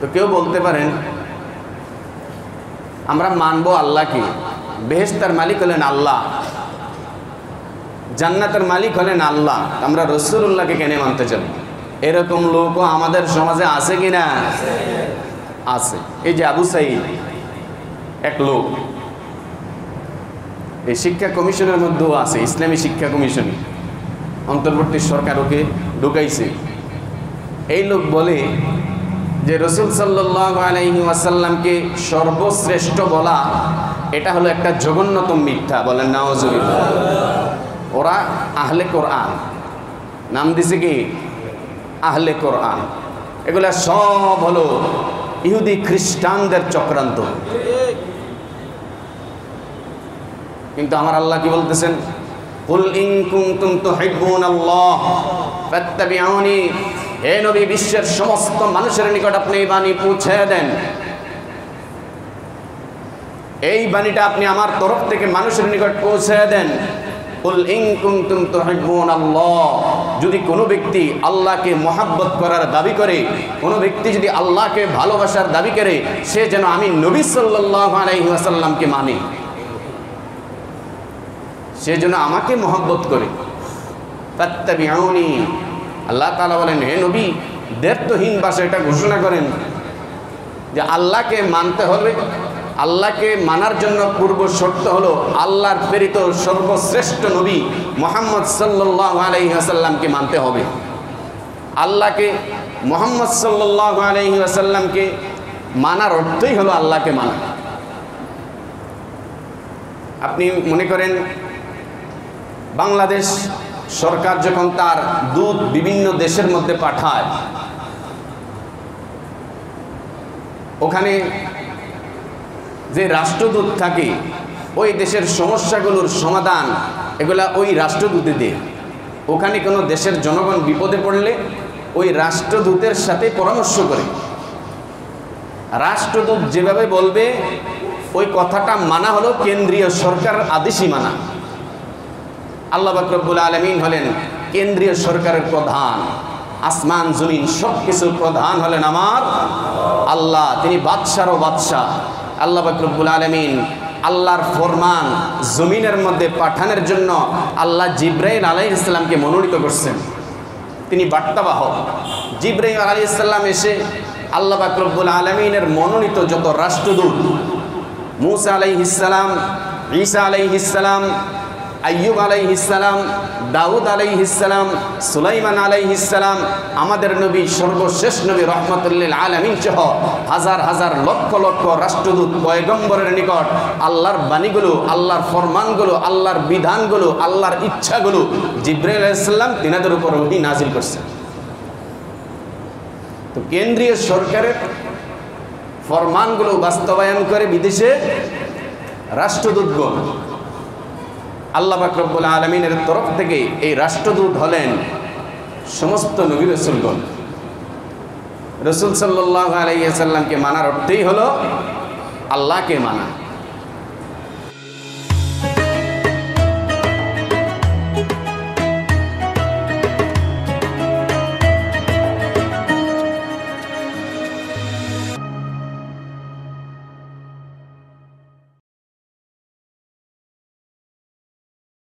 তো কেউ বলতে পারেন আমরা মানব আল্লাহকে, বেহেশতের মালিক হলেন আল্লাহ, জান্নাতের মালিক হলেন আল্লাহ, আমরা রাসূলুল্লাহকে কেন মানতে যাব? এরকম লোকও আমাদের সমাজে আছে কি না? আছে। এই যে আবু সাঈদ এক লোক, এই শিক্ষা কমিশনের মধ্যেও আছে, ইসলামী শিক্ষা কমিশন, অন্তর্বর্তী সরকার ওকে ঢুকাইছে। এই লোক বলে যে রাসূল সাল্লাল্লাহু আলাইহি ওয়াসাল্লামকে সর্বশ্রেষ্ঠ বলা এটা হলো একটা জঘন্যতম মিথ্যা। বলেন নাউজুবিল্লাহ। ওরা আহলে কোরআন, নাম দিছে কি আহলে কোরআন। এগুলা সব হলো ইহুদি খ্রিস্টানদের চক্রান্ত। কিন্তু আমার আল্লাহ কি বলতেছেন? কুল ইন কুনতুম তুহিব্বুনাল্লাহ ফাত্তাবিউনি। হে নবী, বিশ্বের সমস্ত মানুষের নিকট আপনি এই বাণী পৌঁছে দেন। এই বাণীটা আপনি আমার তরফ থেকে মানুষের নিকট পৌঁছে দেন। কুল ইন কুনতুম তুহিব্বুনাল্লাহ। যদি কোনো ব্যক্তি আল্লাহকে মহব্বত করার দাবি করে, কোনো ব্যক্তি যদি আল্লাহকে ভালোবাসার দাবি করে, সে যেন আমি নবী সাল্লাল্লাহু আলাইহি ওয়াসাল্লামকে মানি, সে যেন আমাকে মহব্বত করে। ফাত্তাবিউনি। আল্লাহ তাআলা বলেন, হে নবী, দ্ব্যর্থহীন ভাষায় এটা ঘোষণা করেন যে আল্লাহকে মানতে হবে। আল্লাহকে মানার জন্য পূর্ব শর্ত হলো আল্লাহর প্রেরিত সর্বশ্রেষ্ঠ নবী মুহাম্মদ সাল্লাল্লাহু আলাইহি ওয়াসাল্লামকে মানতে হবে। আল্লাহকে, মুহাম্মদ সাল্লাল্লাহু আলাইহি ওয়াসাল্লামকে মানার অর্থই হলো আল্লাহকে মানা। আপনি মনে করেন বাংলাদেশ সরকার যখন তার দূত বিভিন্ন দেশের মধ্যে পাঠায়, ওখানে যে রাষ্ট্রদূত থাকে ওই দেশের সমস্যাগুলোর সমাধান এগুলা ওই রাষ্ট্রদূতে দেয়। ওখানে কোনো দেশের জনগণ বিপদে পড়লে ওই রাষ্ট্রদূতের সাথে পরামর্শ করে। রাষ্ট্রদূত যেভাবে বলবে ওই কথাটা মানা হলো কেন্দ্রীয় সরকারের আদেশই মানা। আল্লাহ পাক রব্বুল আলামিন হলেন কেন্দ্রীয় সরকারের প্রধান, আসমান জমিন সব কিছুর প্রধান হলেন আমার আল্লাহ। তিনি বাদশারও বাদশাহ। আল্লাহ পাক রব্বুল আলামিন আল্লাহর ফরমান জমিনের মধ্যে পাঠানোর জন্য আল্লাহ জিবরাইল আলাইহিস সালামকে মনোনীত করছেন। তিনি বার্তাবাহক। জিবরাইল আলাইহিস সালাম এসে আল্লাহ পাক রব্বুল আলামিনের মনোনীত যত রাষ্ট্রদূত, মুসা আলাইহিস সালাম, ঈসা আলাইহিস সালাম, আইয়ুব আলাইহিস সালাম, দাউদ আলাইহিস সালাম, সুলাইমান আলাইহিস সালাম, আমাদের নবী সর্বশেষ নবী রাহমাতুল লিল আলামিন সহ হাজার হাজার লক্ষ লক্ষ রাষ্ট্রদূত পয়গম্বরের নিকট আল্লাহর বাণীগুলো, আল্লাহর ফরমানগুলো, আল্লাহর বিধানগুলো, আল্লাহর ইচ্ছাগুলো জিবরাইল আলাইহিস সালাম তিনাদের উপর ওহী নাজিল করছেন। তো কেন্দ্রীয় সরকারের ফরমানগুলো বাস্তবায়ন করে বিদেশে রাষ্ট্রদূতগণ। আল্লাহ পাক রব্বুল আলামিনের তরফ থেকে এই রাষ্ট্রদূত হলেন সমস্ত নবী রাসূলগণ। রাসূল সাল্লাল্লাহু আলাইহি ওয়াসাল্লামকে মানার অর্থই হলো আল্লাহকে মানা।